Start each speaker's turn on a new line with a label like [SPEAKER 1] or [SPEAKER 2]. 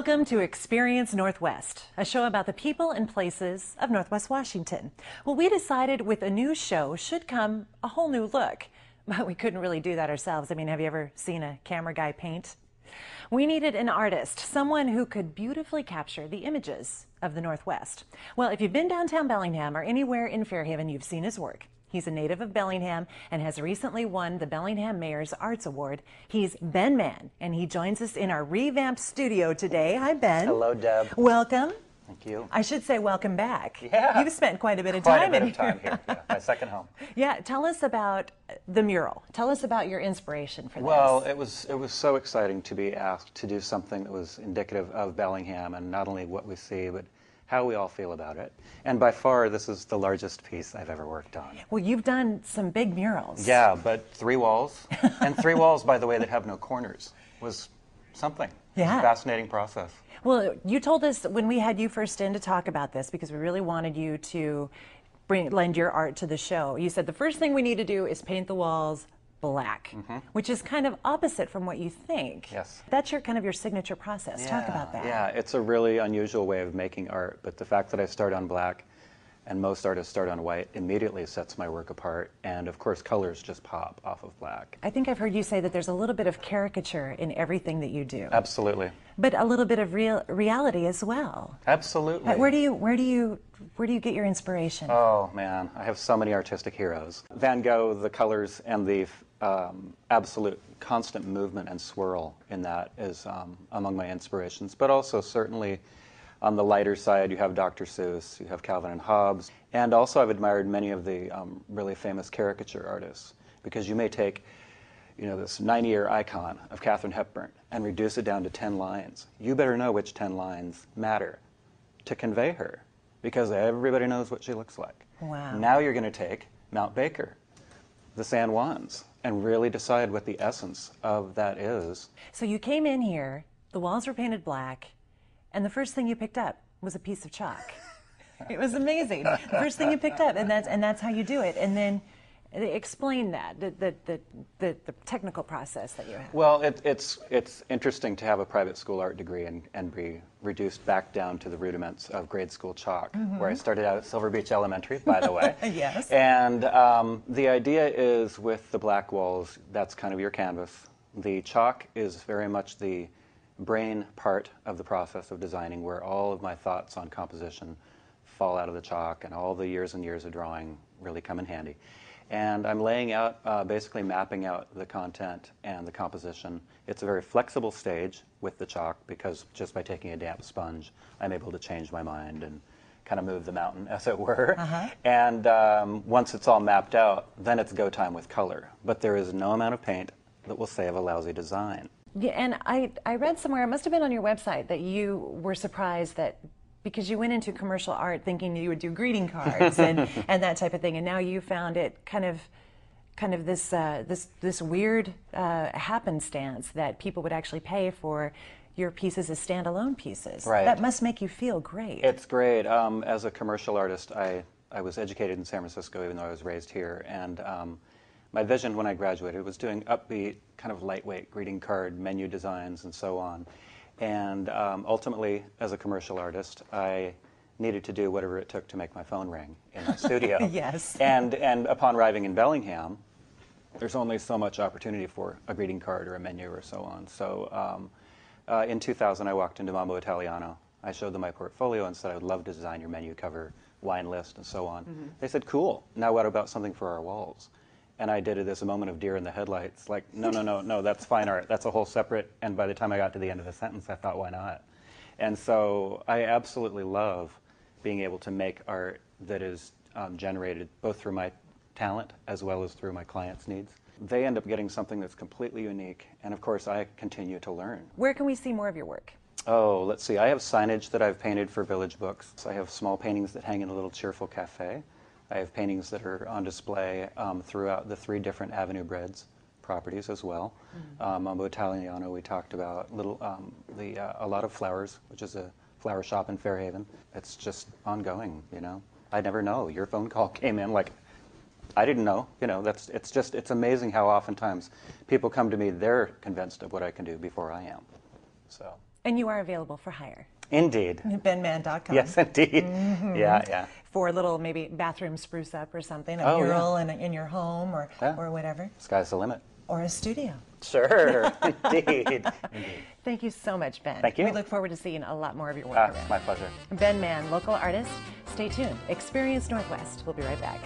[SPEAKER 1] Welcome to Experience Northwest, a show about the people and places of Northwest Washington. Well, we decided with a new show should come a whole new look, but we couldn't really do that ourselves. I mean, have you ever seen a camera guy paint? We needed an artist, someone who could beautifully capture the images of the Northwest. Well, if you've been downtown Bellingham or anywhere in Fairhaven, you've seen his work. He's a native of Bellingham and has recently won the Bellingham Mayor's Arts Award. He's Ben Mann, and he joins us in our revamped studio today. Hi, Ben.
[SPEAKER 2] Hello, Deb.
[SPEAKER 1] Welcome.
[SPEAKER 2] Thank you.
[SPEAKER 1] I should say welcome back.
[SPEAKER 2] Yeah.
[SPEAKER 1] You've spent quite a bit of time in here.
[SPEAKER 2] Yeah, my second home.
[SPEAKER 1] Yeah, tell us about the mural. Tell us about your inspiration for this.
[SPEAKER 2] Well, it was so exciting to be asked to do something that was indicative of Bellingham, and not only what we see, but how we all feel about it. And by far, this is the largest piece I've ever worked on.
[SPEAKER 1] Well, you've done some big murals.
[SPEAKER 2] Yeah, but 3 walls, and 3 walls, by the way, that have no corners, was something.
[SPEAKER 1] Yeah.
[SPEAKER 2] It was a fascinating process.
[SPEAKER 1] Well, you told us when we had you first in to talk about this, because we really wanted you to lend your art to the show. You said the first thing we need to do is paint the walls black, which is kind of opposite from what you think.
[SPEAKER 2] Yes.
[SPEAKER 1] That's your kind of your signature process.
[SPEAKER 2] Yeah,
[SPEAKER 1] Talk about that.
[SPEAKER 2] Yeah, it's a really unusual way of making art, but the fact that I start on black and most artists start on white immediately sets my work apart, and of course colors just pop off of black.
[SPEAKER 1] I think I've heard you say that there's a little bit of caricature in everything that you do.
[SPEAKER 2] Absolutely.
[SPEAKER 1] But a little bit of reality as well.
[SPEAKER 2] Absolutely.
[SPEAKER 1] Where do you get your inspiration?
[SPEAKER 2] Oh man, I have so many artistic heroes. Van Gogh, the colors and the absolute constant movement and swirl in that is among my inspirations, but also certainly on the lighter side, you have Dr. Seuss, you have Calvin and Hobbes, and also I've admired many of the really famous caricature artists, because you may take, this 90-year icon of Katharine Hepburn and reduce it down to 10 lines. You better know which 10 lines matter to convey her, because everybody knows what she looks like.
[SPEAKER 1] Wow.
[SPEAKER 2] Now you're going to take Mount Baker, the San Juans, and really decide what the essence of that is.
[SPEAKER 1] So you came in here, the walls were painted black, and the first thing you picked up was a piece of chalk. It was amazing. The first thing you picked up, and that's how you do it. And then explain that, the technical process that you have.
[SPEAKER 2] Well, it's interesting to have a private school art degree and be reduced back down to the rudiments of grade school chalk, where I started out at Silver Beach Elementary, by the way.
[SPEAKER 1] Yes.
[SPEAKER 2] And the idea is with the black walls, that's kind of your canvas. The chalk is very much the brain part of the process of designing, where all of my thoughts on composition fall out of the chalk, and all the years and years of drawing really come in handy. And I'm laying out, basically mapping out the content and the composition. It's a very flexible stage with the chalk, because just by taking a damp sponge, I'm able to change my mind and kind of move the mountain, as it were. And once it's all mapped out, then it's go time with color. But there is no amount of paint that will save a lousy design.
[SPEAKER 1] Yeah, and I read somewhere, it must have been on your website, that you were surprised that because you went into commercial art thinking you would do greeting cards and that type of thing, and now you found it kind of this weird happenstance that people would actually pay for your pieces as standalone pieces.
[SPEAKER 2] Right.
[SPEAKER 1] That must make you feel great.
[SPEAKER 2] It's great. As a commercial artist, I was educated in San Francisco, even though I was raised here, and my vision when I graduated was doing upbeat, kind of lightweight greeting card menu designs and so on. And ultimately, as a commercial artist, I needed to do whatever it took to make my phone ring in my studio.
[SPEAKER 1] Yes.
[SPEAKER 2] And upon arriving in Bellingham, there's only so much opportunity for a greeting card or a menu or so on. So in 2000, I walked into Mambo Italiano. I showed them my portfolio and said, I would love to design your menu cover, wine list, and so on. They said, cool. Now what about something for our walls? And I did it as a moment of deer in the headlights, like, no, that's fine art. That's a whole separate, and by the time I got to the end of the sentence, I thought, why not? And so I absolutely love being able to make art that is generated both through my talent as well as through my clients' needs. They end up getting something that's completely unique, and of course I continue to learn.
[SPEAKER 1] Where can we see more of your work?
[SPEAKER 2] Oh, let's see. I have signage that I've painted for Village Books. I have small paintings that hang in a little cheerful cafe. I have paintings that are on display throughout the 3 different Avenue Breads properties as well. Mambo Italiano, we talked about, a lot of flowers, which is a flower shop in Fairhaven. It's just ongoing, I never know. Your phone call came in like, I didn't know. It's amazing how oftentimes people come to me, they're convinced of what I can do before I am. So.
[SPEAKER 1] And you are available for hire.
[SPEAKER 2] Indeed.
[SPEAKER 1] BenMann.com.
[SPEAKER 2] Yes, indeed. Yeah, yeah.
[SPEAKER 1] For a little maybe bathroom spruce up or something, a
[SPEAKER 2] Oh,
[SPEAKER 1] mural in your home or whatever.
[SPEAKER 2] Sky's the limit.
[SPEAKER 1] Or a studio.
[SPEAKER 2] Sure, indeed. Indeed.
[SPEAKER 1] Thank you so much, Ben.
[SPEAKER 2] Thank you.
[SPEAKER 1] We look forward to seeing a lot more of your work around.
[SPEAKER 2] My pleasure.
[SPEAKER 1] Ben Mann, local artist. Stay tuned. Experience Northwest. We'll be right back.